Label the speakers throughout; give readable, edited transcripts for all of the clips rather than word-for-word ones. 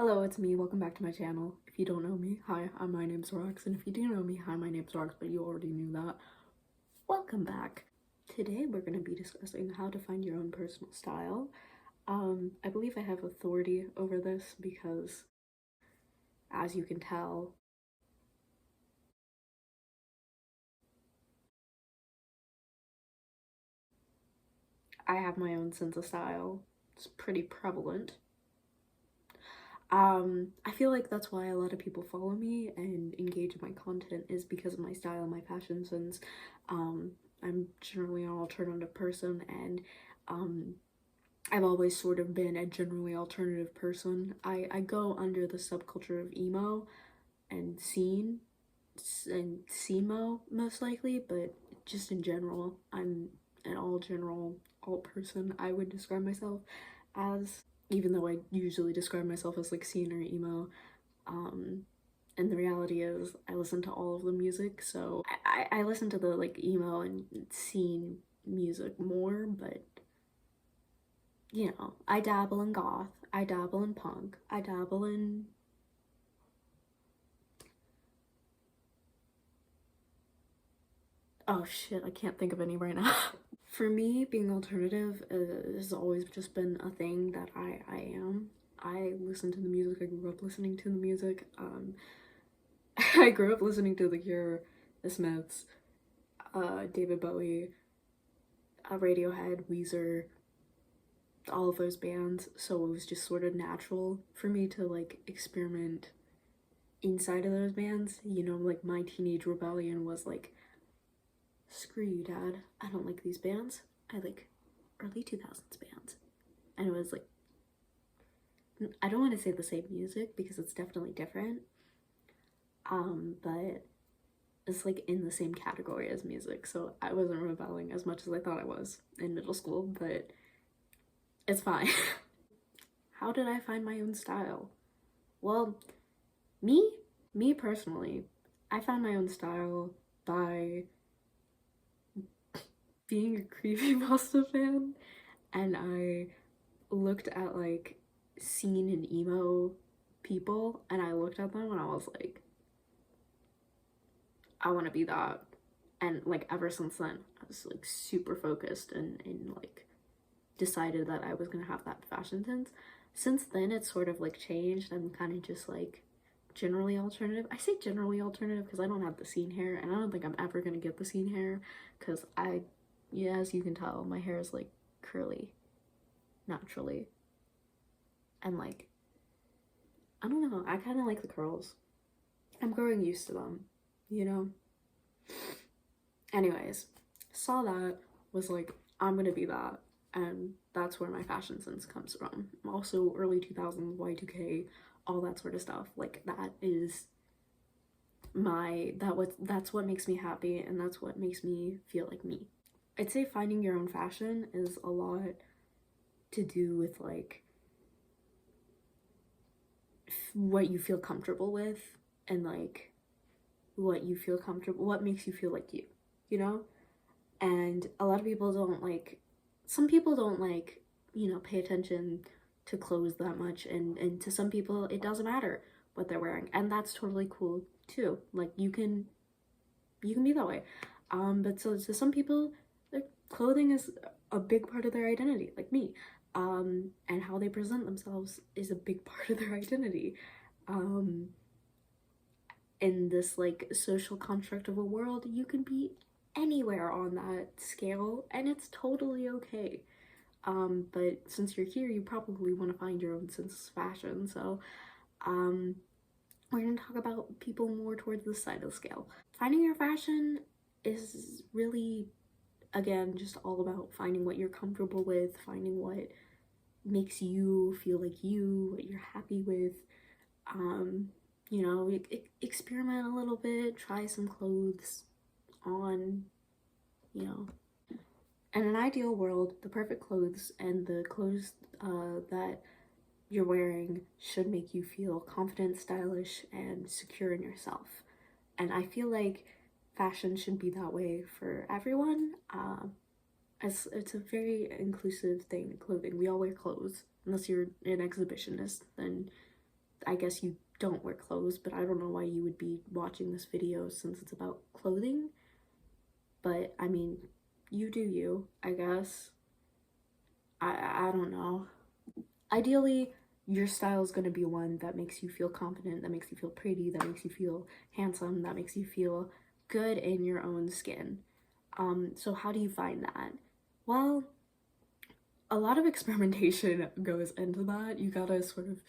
Speaker 1: Hello, it's me. Welcome back to my channel. If you don't know me, hi, my name's Rox, and if you do know me, hi, my name's Rox, but you already knew that. Welcome back. Today we're going to be discussing how to find your own personal style. I believe I have authority over this because, as you can tell, I have my own sense of style. It's pretty prevalent. I feel like that's why a lot of people follow me and engage in my content is because of my style and my fashion sense. I'm generally an alternative person, and I've always sort of been a generally alternative person. I go under the subculture of emo and scene and scemo most likely, but just in general, I'm an all alt person. I would describe myself as, even though I usually describe myself as like scene or emo. And the reality is I listen to all of the music, so I listen to the like emo and scene music more, but you know, I dabble in goth, I dabble in punk, I dabble in oh shit, I can't think of any right now. For me, being alternative has always just been a thing that I am. I listen to the music, I grew up listening to the music. I grew up listening to The Cure, The Smiths, David Bowie, Radiohead, Weezer, all of those bands, so it was just sort of natural for me to like experiment inside of those bands. You know, like my teenage rebellion was like, screw you, dad, I don't like these bands, I like early 2000s bands. And it was like, I don't want to say the same music because it's definitely different, but it's like in the same category as music, so I wasn't rebelling as much as I thought I was in middle school, but it's fine. How did I find my own style? Well, me personally, I found my own style by being a creepypasta fan, and I looked at like scene and emo people, and I looked at them and I was like, I want to be that. And like ever since then, I was like super focused and like decided that I was gonna have that fashion sense. Since then, it's sort of like changed. I'm kind of just like generally alternative. I say generally alternative because I don't have the scene hair, and I don't think I'm ever gonna get the scene hair because yeah, as you can tell, my hair is like curly naturally, and like I don't know, I kind of like the curls. I'm growing used to them, you know. Anyways, saw that, was like, I'm gonna be that, and that's where my fashion sense comes from. Also early 2000s, Y2K, all that sort of stuff. Like that is that's what makes me happy, and that's what makes me feel like me. I'd say finding your own fashion is a lot to do with like what you feel comfortable with, and like what you feel comfortable, what makes you feel like you know? And a lot of people don't like, some people don't like, you know, pay attention to clothes that much, and to some people it doesn't matter what they're wearing, and that's totally cool too. Like you can be that way. But so to some people, their clothing is a big part of their identity, like me. And how they present themselves is a big part of their identity. Um, in this like social construct of a world, you can be anywhere on that scale, and it's totally okay. But since you're here, you probably want to find your own sense of fashion, so um, we're gonna talk about people more towards this side of the scale. Finding your fashion is really, again, just all about finding what you're comfortable with, finding what makes you feel like you, what you're happy with. You know, experiment a little bit, try some clothes on, you know. In an ideal world, the perfect clothes and the clothes that you're wearing should make you feel confident, stylish, and secure in yourself. And I feel like fashion should be that way for everyone. As it's a very inclusive thing, clothing. We all wear clothes. Unless you're an exhibitionist, then I guess you don't wear clothes, but I don't know why you would be watching this video since it's about clothing. But I mean, you do you, I guess. I don't know. Ideally, your style is going to be one that makes you feel confident, that makes you feel pretty, that makes you feel handsome, that makes you feel good in your own skin. So how do you find that? Well, a lot of experimentation goes into that. You gotta sort of,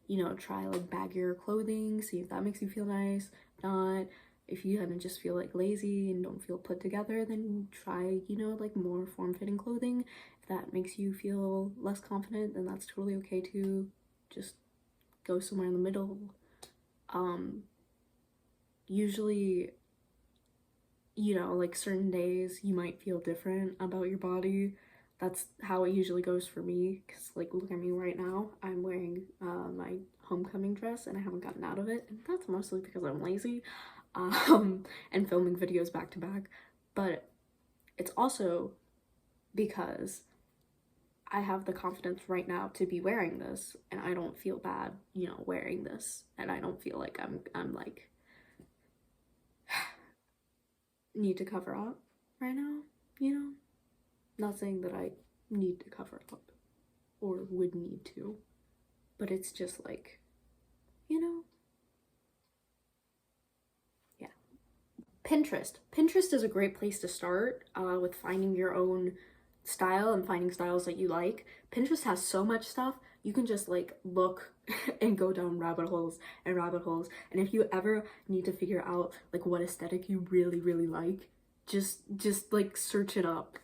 Speaker 1: you know, try like baggier clothing, see if that makes you feel nice. If not, if you kind of just feel like lazy and don't feel put together, then try, you know, like more form-fitting clothing. If that makes you feel less confident, then that's totally okay too. Just go somewhere in the middle. Usually, you know, like certain days you might feel different about your body. That's how it usually goes for me, because like look at me right now, I'm wearing my homecoming dress and I haven't gotten out of it, and that's mostly because I'm lazy and filming videos back to back, but it's also because I have the confidence right now to be wearing this and I don't feel bad, you know, wearing this, and I don't feel like I'm like need to cover up right now, you know? Not saying that I need to cover up or would need to, but it's just like, you know? Yeah. Pinterest. Pinterest is a great place to start with finding your own style and finding styles that you like. Pinterest has so much stuff. You can just like look and go down rabbit holes and rabbit holes. And if you ever need to figure out like what aesthetic you really, really like, just like search it up.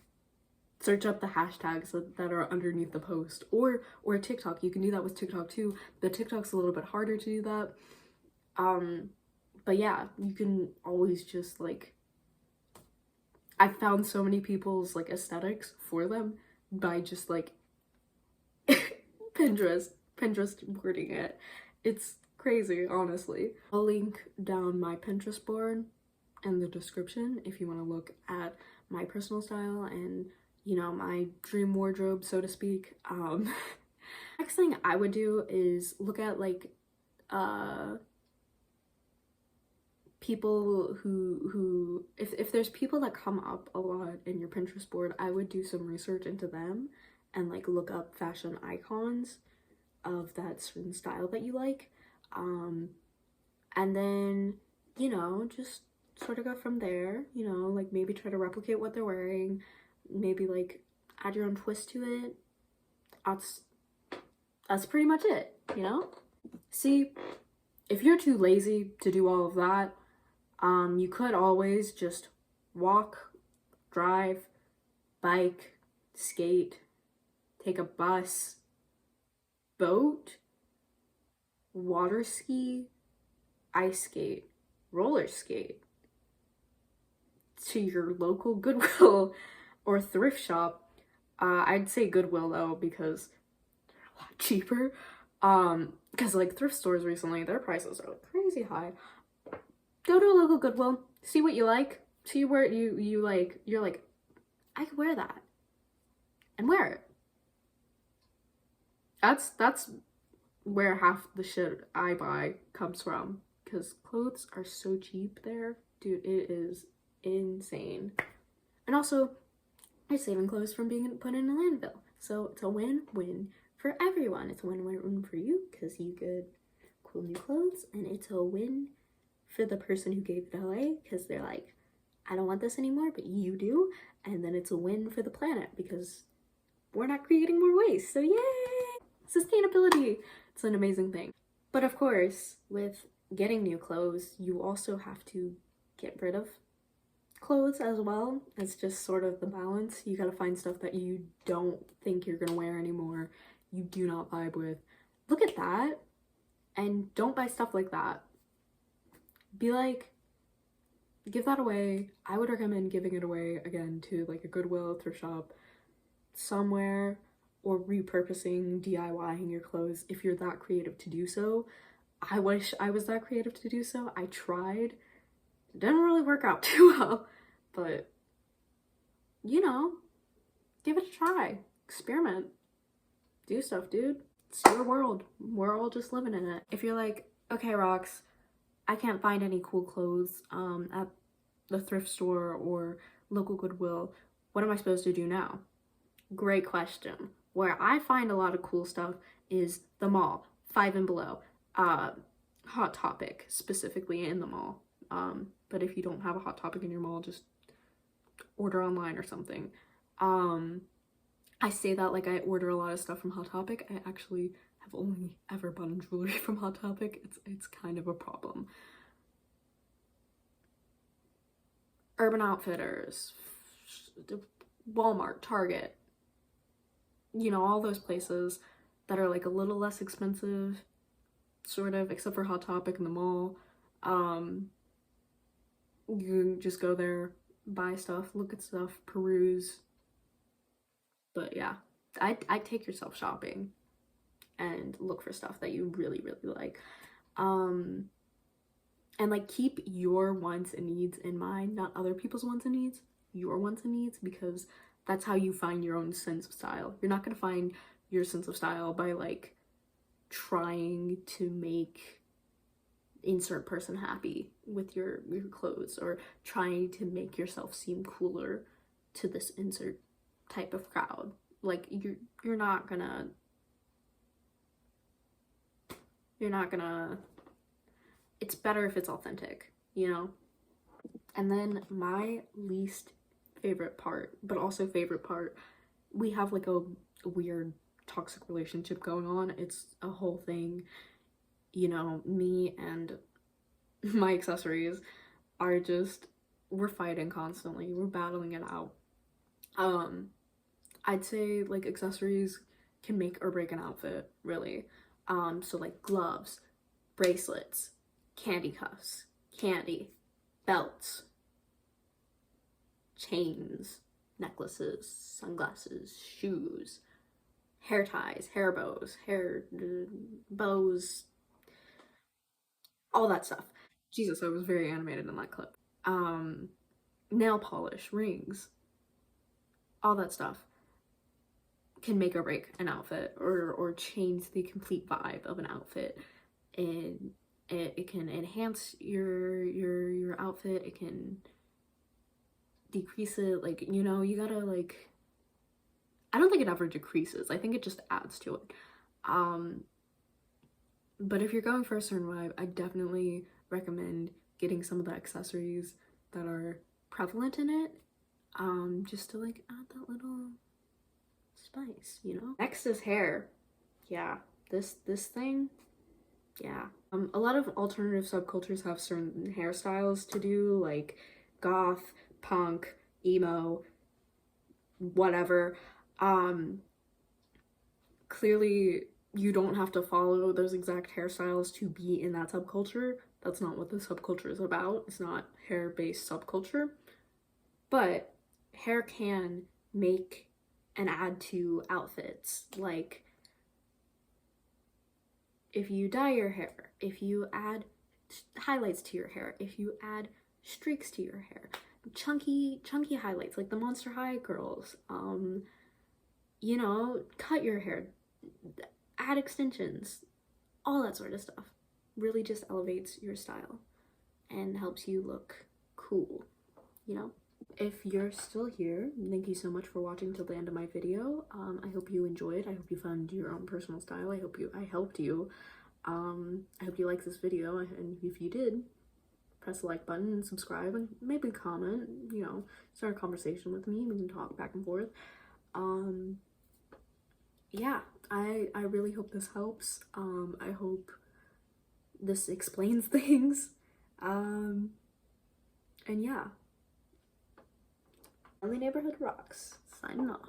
Speaker 1: Search up the hashtags that are underneath the post, or TikTok. You can do that with TikTok too. The TikTok's a little bit harder to do that. But yeah, you can always just like, I found so many people's like aesthetics for them by just like Pinterest wording it. It's crazy, honestly. I'll link down my Pinterest board in the description if you want to look at my personal style and, you know, my dream wardrobe, so to speak. Next thing I would do is look at like people who if there's people that come up a lot in your Pinterest board, I would do some research into them and like look up fashion icons of that certain style that you like, and then, you know, just sort of go from there, you know, like maybe try to replicate what they're wearing, maybe like add your own twist to it. That's pretty much it, you know? See, if you're too lazy to do all of that, you could always just walk, drive, bike, skate, take a bus, boat, water ski, ice skate, roller skate to your local Goodwill or thrift shop. I'd say Goodwill though, because they're a lot cheaper. Because like thrift stores recently, their prices are like crazy high. Go to a local Goodwill, see what you like, see where you like, you're like, I could wear that, and wear it. That's where half the shit I buy comes from, because clothes are so cheap there, dude. It is insane. And also, you're saving clothes from being put in a landfill, so it's a win-win for everyone. It's a win-win for you because you get cool new clothes, and it's a win for the person who gave it away because they're like, I don't want this anymore, but you do. And then it's a win for the planet because we're not creating more waste. So yay! Sustainability. It's an amazing thing. But of course, with getting new clothes, you also have to get rid of clothes as well. It's just sort of the balance. You gotta find stuff that you don't think you're gonna wear anymore, you do not vibe with. Look at that, and don't buy stuff like that. Be like, give that away. I would recommend giving it away again to like a Goodwill, thrift shop, somewhere, or repurposing, DIYing your clothes if you're that creative to do so. I wish I was that creative to do so. I tried. It didn't really work out too well, but you know, give it a try. Experiment. Do stuff, dude. it's your world. We're all just living in it. If you're like, okay, Rox, I can't find any cool clothes at the thrift store or local Goodwill, what am I supposed to do now? Great question. Where I find a lot of cool stuff is the mall, Five and Below, Hot Topic, specifically in the mall. But if you don't have a Hot Topic in your mall, just order online or something. I say that like I order a lot of stuff from Hot Topic. I actually have only ever bought jewelry from Hot Topic. It's kind of a problem. Urban Outfitters, Walmart, Target, you know, all those places that are like a little less expensive, sort of, except for Hot Topic in the mall. You can just go there, buy stuff, look at stuff, peruse. But yeah, I'd take yourself shopping and look for stuff that you really, really like. And like keep your wants and needs in mind, not other people's wants and needs, your wants and needs, because that's how you find your own sense of style. You're not gonna find your sense of style by like trying to make insert person happy with your clothes, or trying to make yourself seem cooler to this insert type of crowd. Like you're not gonna it's better if it's authentic, you know? And then my least favorite part, but also favorite part, we have like a weird toxic relationship going on. It's a whole thing, you know. Me and my accessories are just, we're fighting constantly, we're battling it out. I'd say like accessories can make or break an outfit, really. So like gloves, bracelets, candy cuffs, candy, belts, chains, necklaces, sunglasses, shoes, hair ties, hair bows, bows, all that stuff. Jesus, I was very animated in that clip. Nail polish, rings, all that stuff can make or break an outfit, or change the complete vibe of an outfit. And it can enhance your outfit, it can decrease it, like, you know, you gotta like, I don't think it ever decreases, I think it just adds to it. But if you're going for a certain vibe, I definitely recommend getting some of the accessories that are prevalent in it, just to like add that little spice, you know? Next is hair. Yeah, this thing, yeah. A lot of alternative subcultures have certain hairstyles to do, like goth, punk, emo, whatever. Clearly you don't have to follow those exact hairstyles to be in that subculture. That's not what the subculture is about. It's not hair-based subculture. But hair can make and add to outfits. Like, if you dye your hair, if you add highlights to your hair, if you add streaks to your hair, chunky highlights like the Monster High girls, you know, cut your hair, add extensions, all that sort of stuff really just elevates your style and helps you look cool, you know? If you're still here, thank you so much for watching till the end of my video. I hope you enjoyed. I hope you found your own personal style. I helped you. I hope you liked this video, and if you did, press the like button and subscribe, and maybe comment, you know, start a conversation with me. We can talk back and forth. Yeah, I really hope this helps. I hope this explains things. And yeah. Only Neighborhood Rocks, signing off.